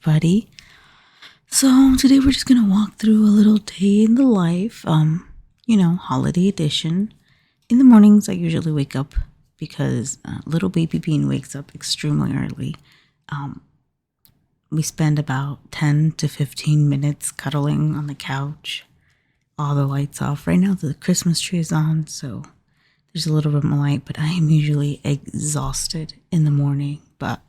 everybody. So today we're just gonna walk through a little day in the life, holiday edition. In the mornings, I usually wake up because little baby Bean wakes up extremely early. We spend about 10 to 15 minutes cuddling on the couch, all the lights off. Right now the Christmas tree is on, so there's a little bit more light, but I am usually exhausted in the morning. But,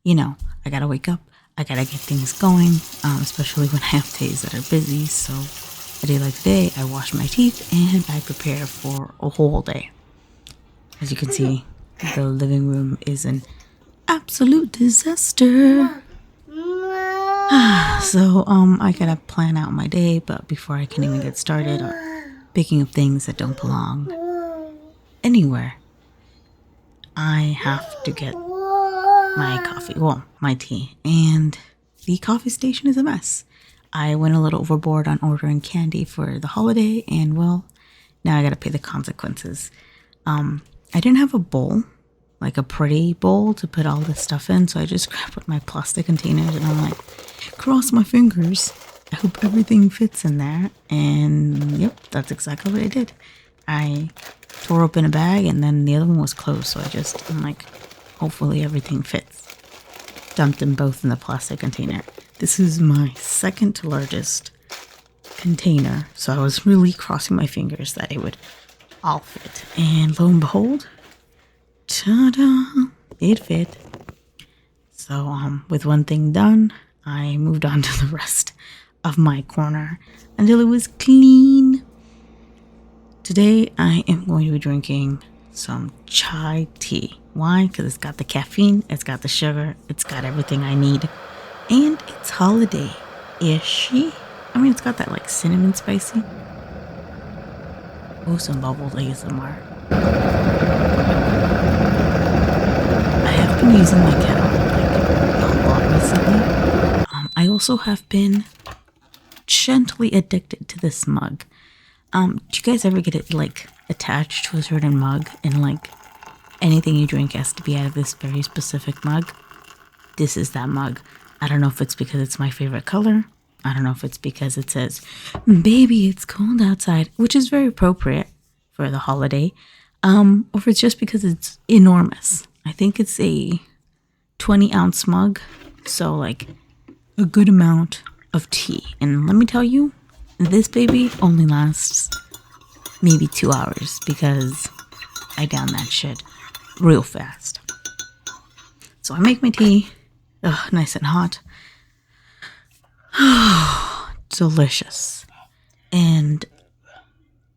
I gotta wake up. I gotta get things going, especially when I have days that are busy. So a day like today, I wash my teeth and I prepare for a whole day. As you can see, the living room is an absolute disaster. So I gotta plan out my day, but before I can even get started on picking up things that don't belong anywhere, I have to get my coffee, my tea, and the coffee station is a mess. I went a little overboard on ordering candy for the holiday, and now I gotta pay the consequences. I didn't have a bowl, like a pretty bowl to put all this stuff in, so I just grabbed my plastic containers, and I'm like, cross my fingers, I hope everything fits in there. And yep, that's exactly what I did. I tore open a bag, and then the other one was closed, so I'm like, hopefully everything fits. Dumped them both in the plastic container. This is my second to largest container, so I was really crossing my fingers that it would all fit. And lo and behold, ta-da, it fit. So with one thing done, I moved on to the rest of my corner until it was clean. Today I am going to be drinking some chai tea. Why? Because it's got the caffeine, it's got the sugar, it's got everything I need. And it's holiday-ish. It's got that like cinnamon spicy. Oh, some bubbled ASMR. I have been using my kettle a lot recently. I also have been gently addicted to this mug. Do you guys ever get it attached to a certain mug and anything you drink has to be out of this very specific mug? This is that mug. I don't know if it's because it's my favorite color. I don't know if it's because it says, "Baby, it's cold outside," which is very appropriate for the holiday. Or if it's just because it's enormous. I think it's a 20-ounce mug. So a good amount of tea. And let me tell you, this baby only lasts maybe 2 hours because I down that shit real fast. So I make my tea, nice and hot. Delicious. And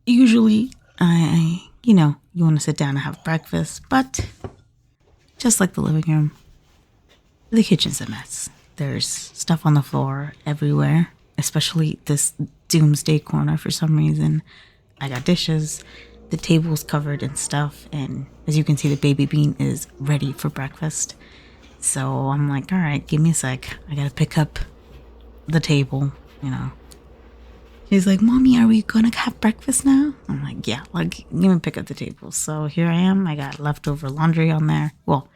usually you want to sit down and have breakfast, but just like the living room, the kitchen's a mess. There's stuff on the floor everywhere, especially this doomsday corner for some reason. I got dishes, the table's covered in stuff, and as you can see, the baby Bean is ready for breakfast. So I'm like, all right, give me a sec. I gotta pick up the table, She's like, "Mommy, are we gonna have breakfast now?" I'm like, yeah, give me pick up the table. So here I am. I got leftover laundry on there. Well,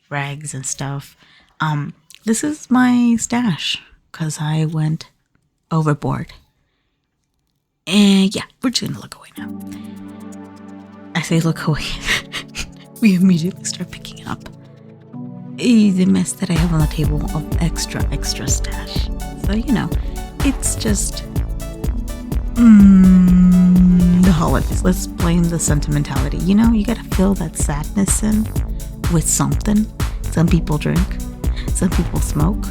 rags and stuff. This is my stash because I went overboard. And yeah, we're just gonna look away now. I say look away. We immediately start picking up the mess that I have on the table of extra stash. So, it's just the holidays. Let's blame the sentimentality. You gotta fill that sadness in with something. Some people drink, some people smoke.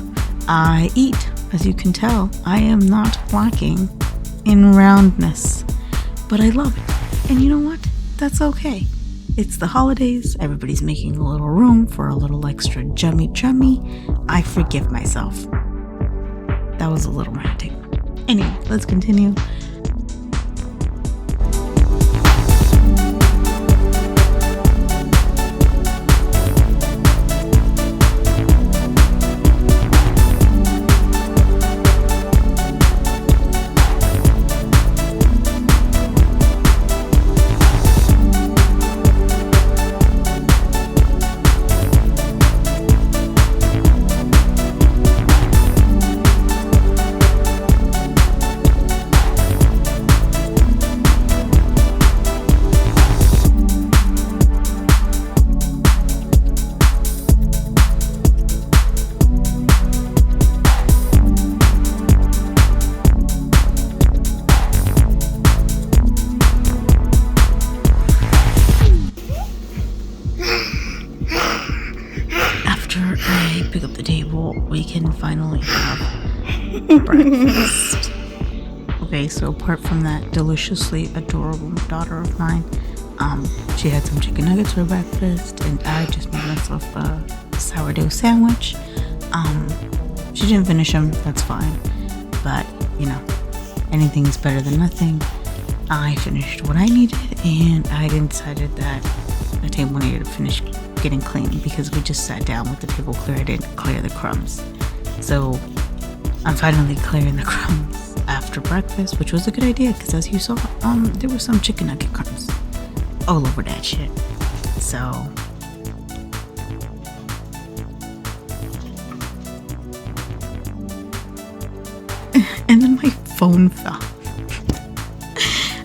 I eat. As you can tell, I am not lacking in roundness, but I love it. And you know what? That's okay. It's the holidays. Everybody's making a little room for a little extra jummy. I forgive myself. That was a little ranting. Anyway, let's continue. pick up the table, we can finally have breakfast. Okay, so apart from that deliciously adorable daughter of mine, she had some chicken nuggets for breakfast, and I just made myself a sourdough sandwich. She didn't finish them, that's fine, but you know, anything is better than nothing. I finished what I needed, and I decided that the table needed to finish getting clean because we just sat down with the table clear. I didn't clear the crumbs, so I'm finally clearing the crumbs after breakfast, which was a good idea because, as you saw, there were some chicken nugget crumbs all over that shit. So and then my phone fell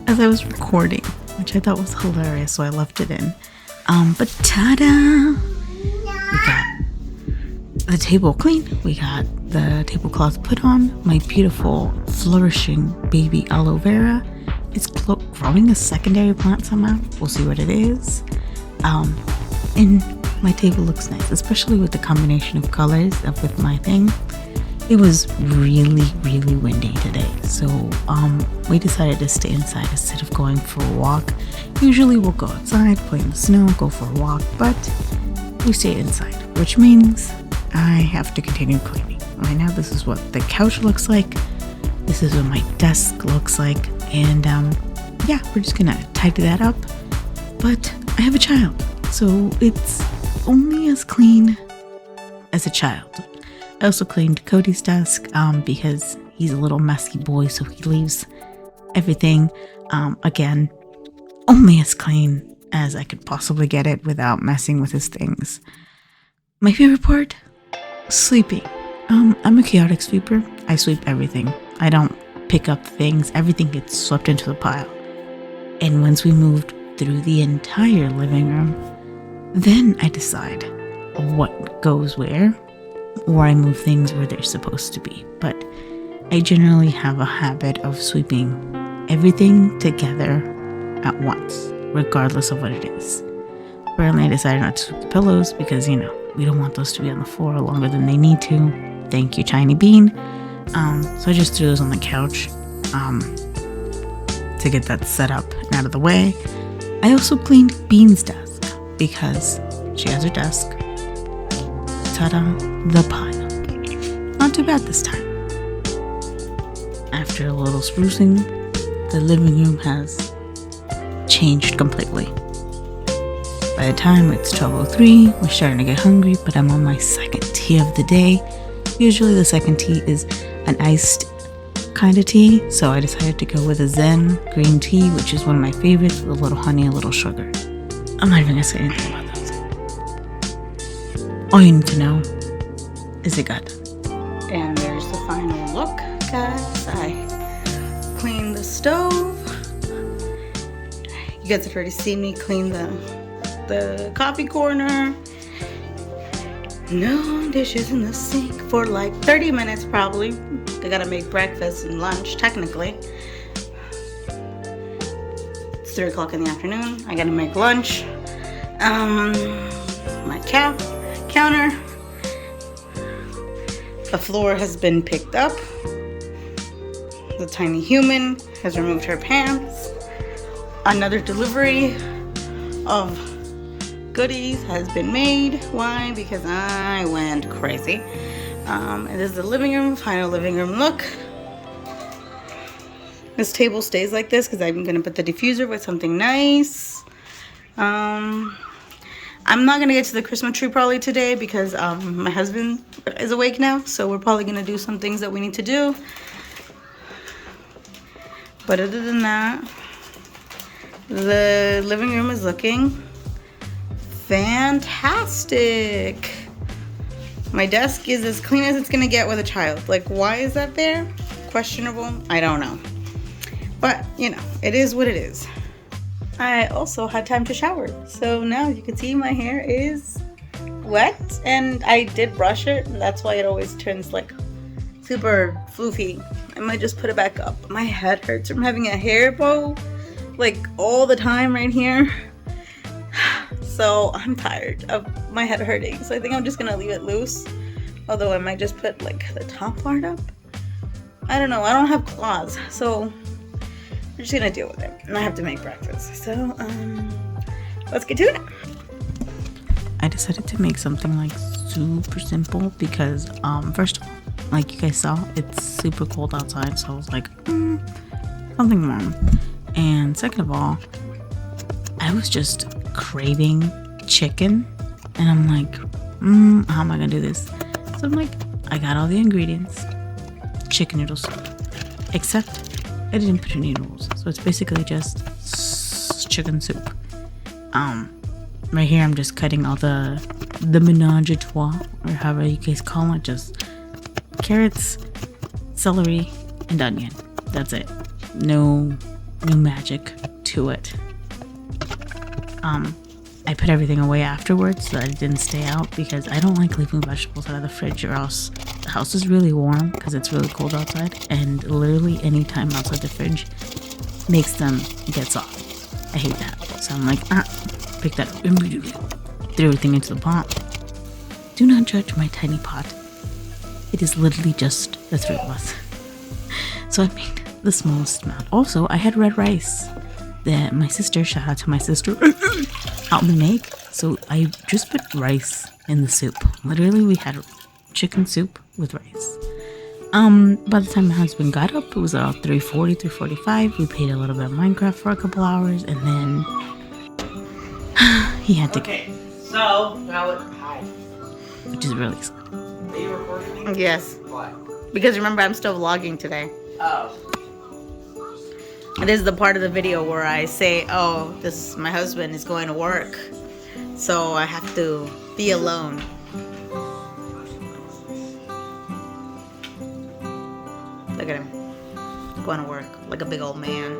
as I was recording, which I thought was hilarious, so I left it in. But ta-da! We got the table clean. We got the tablecloth put on. My beautiful, flourishing baby aloe vera. It's growing a secondary plant somehow. We'll see what it is. And my table looks nice, especially with the combination of colors with my thing. It was really, really windy today, so we decided to stay inside instead of going for a walk. Usually we'll go outside, play in the snow, go for a walk, but we stayed inside, which means I have to continue cleaning. Right now, this is what the couch looks like. This is what my desk looks like, and yeah, we're just gonna tidy that up. But I have a child, so it's only as clean as a child. I also cleaned Cody's desk because he's a little messy boy, so he leaves everything, again, only as clean as I could possibly get it without messing with his things. My favorite part? Sleeping. I'm a chaotic sweeper. I sweep everything. I don't pick up things. Everything gets swept into the pile. And once we moved through the entire living room, then I decide what goes where, or I move things where they're supposed to be. But I generally have a habit of sweeping everything together at once, regardless of what it is. Apparently, I decided not to sweep the pillows because, you know, we don't want those to be on the floor longer than they need to. Thank you, Tiny Bean. So I just threw those on the couch to get that set up and out of the way. I also cleaned Bean's desk because she has her desk. Ta-da, the pile. Not too bad this time. After a little sprucing, the living room has changed completely. By the time it's 12:03, we're starting to get hungry, but I'm on my second tea of the day. Usually the second tea is an iced kind of tea, so I decided to go with a Zen green tea, which is one of my favorites, with a little honey, a little sugar. I'm not even gonna say anything about those. All you need to know is it good. And there's the final look, guys. I cleaned the stove. You guys have already seen me clean the coffee corner. No dishes in the sink for like 30 minutes probably. I gotta make breakfast and lunch, technically. It's 3 o'clock in the afternoon. I gotta make lunch. My counter. The floor has been picked up. The tiny human has removed her pants. Another delivery of goodies has been made. Why? Because I went crazy. And this is the living room, final living room look. This table stays like this because I'm gonna put the diffuser with something nice. I'm not gonna get to the Christmas tree probably today because my husband is awake now, so we're probably gonna do some things that we need to do. But other than that, the living room is looking fantastic. My desk is as clean as it's gonna get with a child. Like, why is that there? Questionable. I don't know. But, you know, it is what it is. I also had time to shower. So now you can see my hair is wet. And I did brush it. And that's why it always turns like super floofy. I might just put it back up. My head hurts from having a hair bow like all the time right here. So I'm tired of my head hurting. So I think I'm just gonna leave it loose Although I might just put like the top part up. I don't know. I don't have claws, so we're just gonna deal with it. And I have to make breakfast. So let's get to it. I decided to make something like super simple because first of all, like you guys saw, it's super cold outside, so I was like, something warm. And second of all, I was just craving chicken, and I'm like, how am I gonna do this? So I'm like, I got all the ingredients, chicken noodle soup, except I didn't put any noodles, so it's basically just chicken soup. Right here I'm just cutting all the menage a trois, or however you guys call it, just carrots, celery, and onion. That's it. No magic to it. I put everything away afterwards so that it didn't stay out, because I don't like leaving vegetables out of the fridge, or else the house is really warm because it's really cold outside, and literally any time outside the fridge makes them get soft. I hate that. So I'm like, pick that up immediately. Threw everything into the pot. Do not judge my tiny pot. It is literally just the three of us. So I made the smallest amount. Also, I had red rice that my sister, shout out to my sister, helped me make. So I just put rice in the soup. Literally, we had chicken soup with rice. By the time my husband got up, it was about 3:40, 3:45. We played a little bit of Minecraft for a couple hours, and then he had to go. So, now hi. Which is really sad. Are you recording me? Yes. Why? Because remember, I'm still vlogging today. Oh. This is the part of the video where I say, oh, my husband is going to work, so I have to be alone. Look at him. Going to work like a big old man.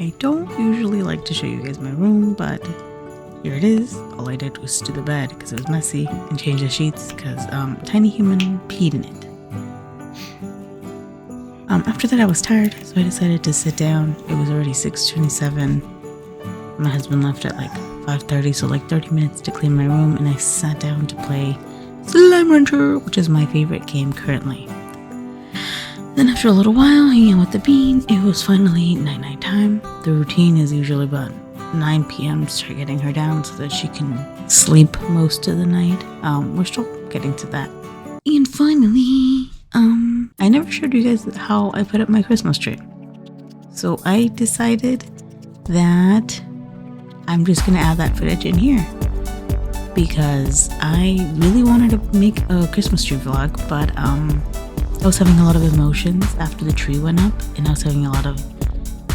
I don't usually like to show you guys my room, but here it is. All I did was do the bed because it was messy, and change the sheets because tiny human peed in it. After that I was tired, so I decided to sit down. It was already 6:27. My husband left at like 5:30, so like 30 minutes to clean my room, and I sat down to play Slime Rancher, which is my favorite game currently. Then after a little while hanging out with the bean, it was finally night time. The routine is usually about 9 p.m. to start getting her down so that she can sleep most of the night. We're still getting to that. And finally, I never showed you guys how I put up my Christmas tree. So I decided that I'm just gonna add that footage in here because I really wanted to make a Christmas tree vlog, but I was having a lot of emotions after the tree went up, and I was having a lot of,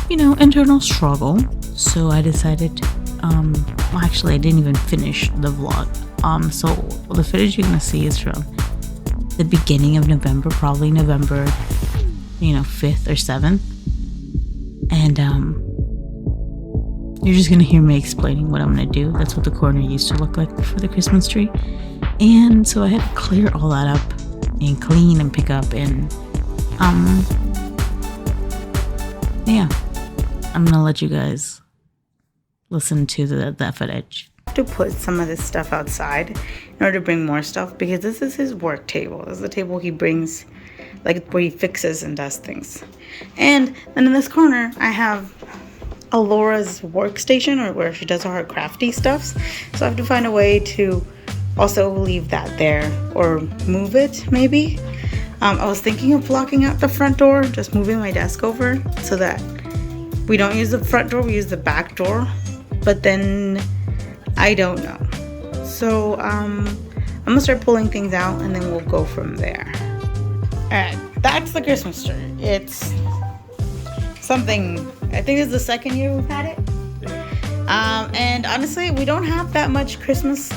internal struggle. So I decided, actually I didn't even finish the vlog. So the footage you're gonna see is from the beginning of November, probably November, 5th or 7th. And you're just gonna hear me explaining what I'm gonna do. That's what the corner used to look like before the Christmas tree. And so I had to clear all that up and clean and pick up, and yeah, I'm gonna let you guys listen to that footage. To put some of this stuff outside in order to bring more stuff, because this is his work table. This is the table he brings, like where he fixes and does things. And then in this corner I have Alora's workstation, or where she does all her crafty stuffs. So I have to find a way to also leave that there, or move it maybe. I was thinking of blocking out the front door, just moving my desk over so that we don't use the front door, we use the back door. But then I don't know. So I'm gonna start pulling things out, and then we'll go from there. Alright, that's the Christmas tree. It's something, I think this is the second year we've had it. And honestly, we don't have that much Christmas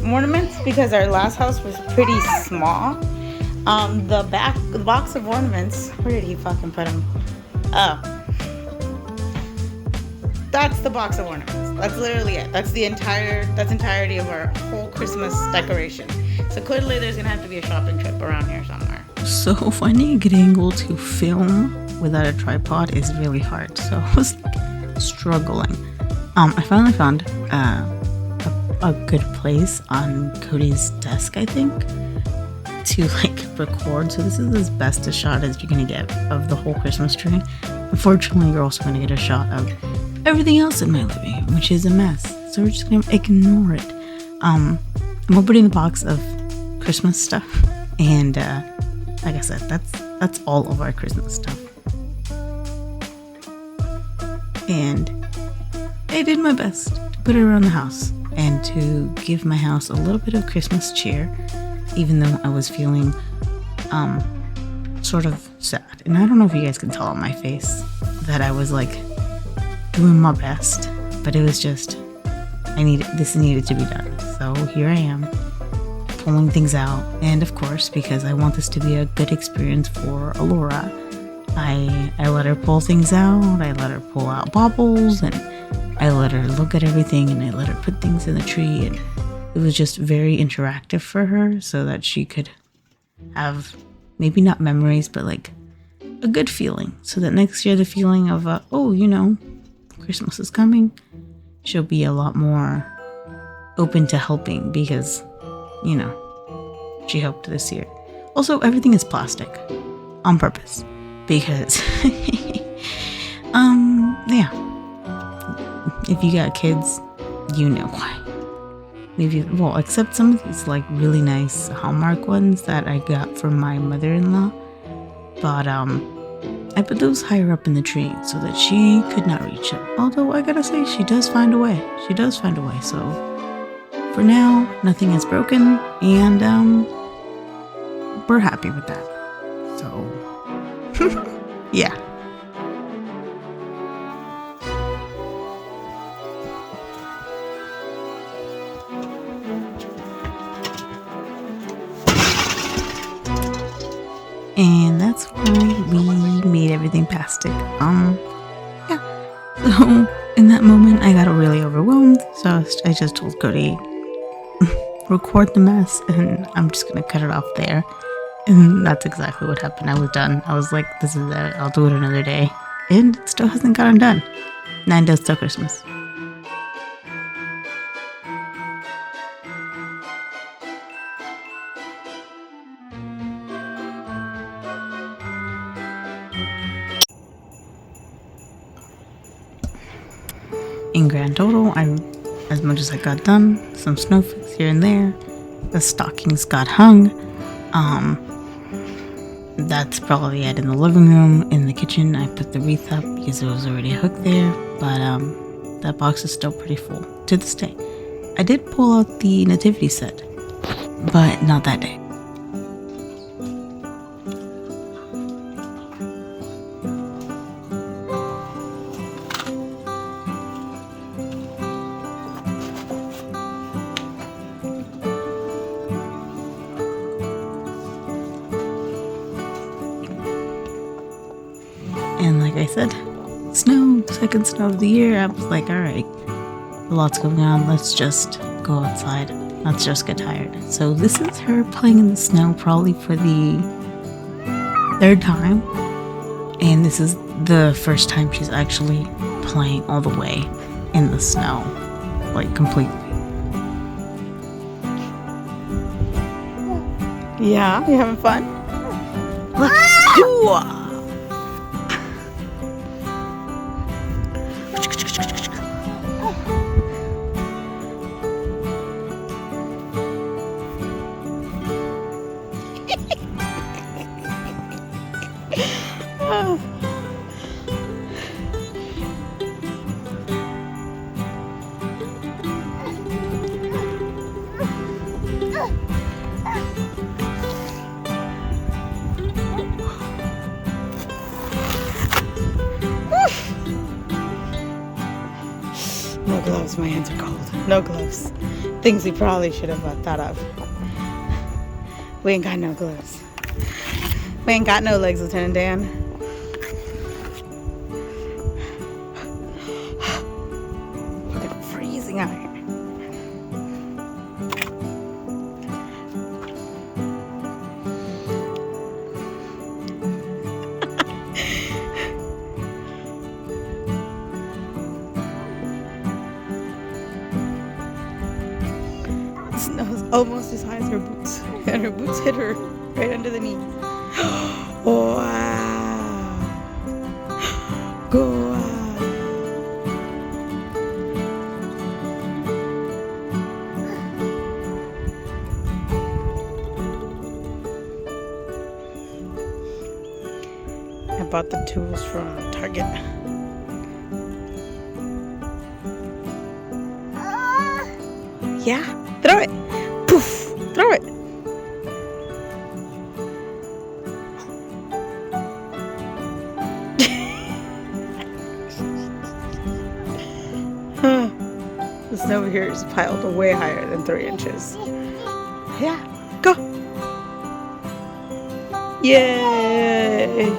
ornaments because our last house was pretty small. The box of ornaments, where did he fucking put them? Oh. That's the box of ornaments. That's literally it. That's entirety of our whole Christmas decoration. So clearly there's gonna have to be a shopping trip around here somewhere. So finding a good angle to film without a tripod is really hard. So I was struggling. I finally found a good place on Cody's desk, I think, to like record. So this is as best a shot as you're gonna get of the whole Christmas tree. Unfortunately, you're also gonna get a shot of everything else in my living room, which is a mess. So we're just gonna ignore it. I'm opening the box of Christmas stuff, and like I said, that's all of our Christmas stuff. And I did my best to put it around the house and to give my house a little bit of Christmas cheer, even though I was feeling sort of sad. And I don't know if you guys can tell on my face that I was like doing my best, but it was just this needed to be done. So here I am pulling things out, and of course, because I want this to be a good experience for Alora, I let her pull things out. I let her pull out baubles, and I let her look at everything, and I let her put things in the tree, and it was just very interactive for her so that she could have maybe not memories, but like a good feeling, so that next year the feeling of Christmas is coming, she'll be a lot more open to helping, because she helped this year. Also, everything is plastic on purpose, because yeah, if you got kids, you know why. Maybe, well, except some of these like really nice Hallmark ones that I got from my mother-in-law, but I put those higher up in the tree so that she could not reach them. Although I gotta say, she does find a way. So for now, nothing is broken, and we're happy with that. So yeah. And that's why we made everything plastic. Yeah. So in that moment, I got really overwhelmed. So I just told Cody, record the mess, and I'm just gonna cut it off there. And that's exactly what happened. I was done. I was like, this is it. I'll do it another day. And it still hasn't gotten done. 9 days till Christmas. In grand total, as much as I got done, some snowflakes here and there, the stockings got hung. That's probably it. In the living room, in the kitchen, I put the wreath up because there was already a hook there, but that box is still pretty full to this day. I did pull out the nativity set, but not that day. And like I said, snow, second snow of the year. I was like, all right, a lot's going on. Let's just go outside. Let's just get tired. So this is her playing in the snow probably for the 3rd time. And this is the first time she's actually playing all the way in the snow, like completely. Yeah, you having fun? Look. Ooh. No gloves, my hands are cold. No gloves. Things we probably should have thought of. We ain't got no gloves. We ain't got no legs, Lieutenant Dan. Fucking freezing out here. her boots hit her right under the knee. Wow. Go on. I bought the tools from Target. Yeah, throw it. Poof, throw it. The snow here is piled way higher than 3 inches. Yeah, go. Yay.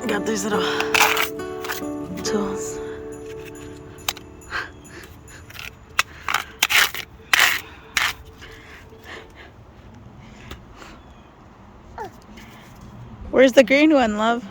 Got these little tools. Where's the green one, love?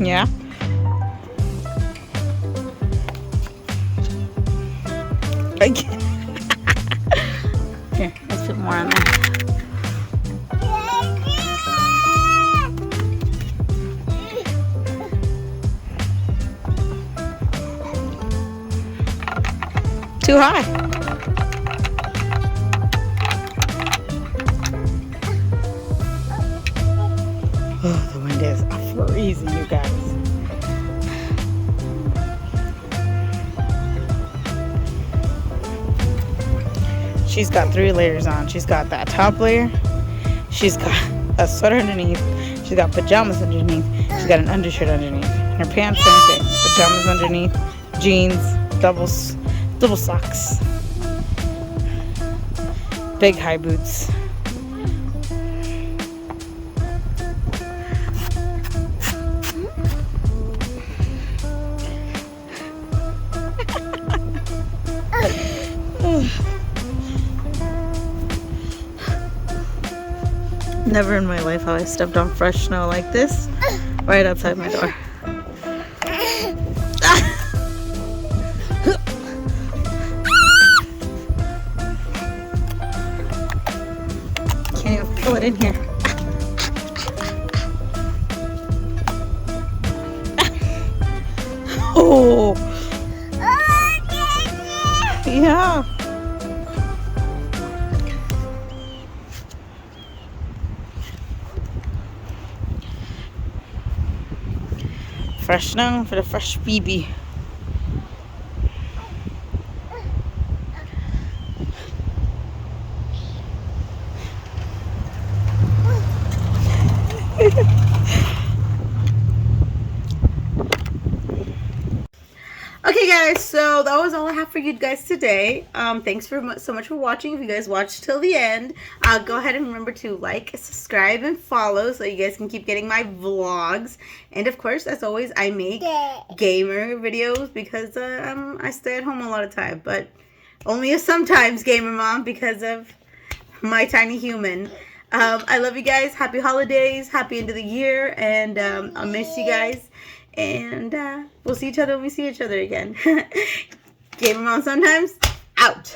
Yeah. Here, let's put more on there. Too high. Oh, the wind is freezing, you guys. She's got 3 layers on. She's got that top layer. She's got a sweater underneath. She's got pajamas underneath. She's got an undershirt underneath. Her pants, same thing. Pajamas underneath. Jeans. Double socks. Big high boots. Never in my life have I stepped on fresh snow like this, right outside my door. Can't even feel it in here. Oh! Yeah. Fresh snow for the fresh baby. Okay guys, so that was all I have for you guys today. Thanks so much for watching. If you guys watched till the end, go ahead and remember to like, subscribe, and follow so you guys can keep getting my vlogs. And of course, as always, I make gamer videos because I stay at home a lot of time, but only a sometimes gamer mom because of my tiny human. I love you guys. Happy holidays, happy end of the year, and I'll miss you guys. And we'll see each other when we see each other again. Gamer Mom sometimes, out.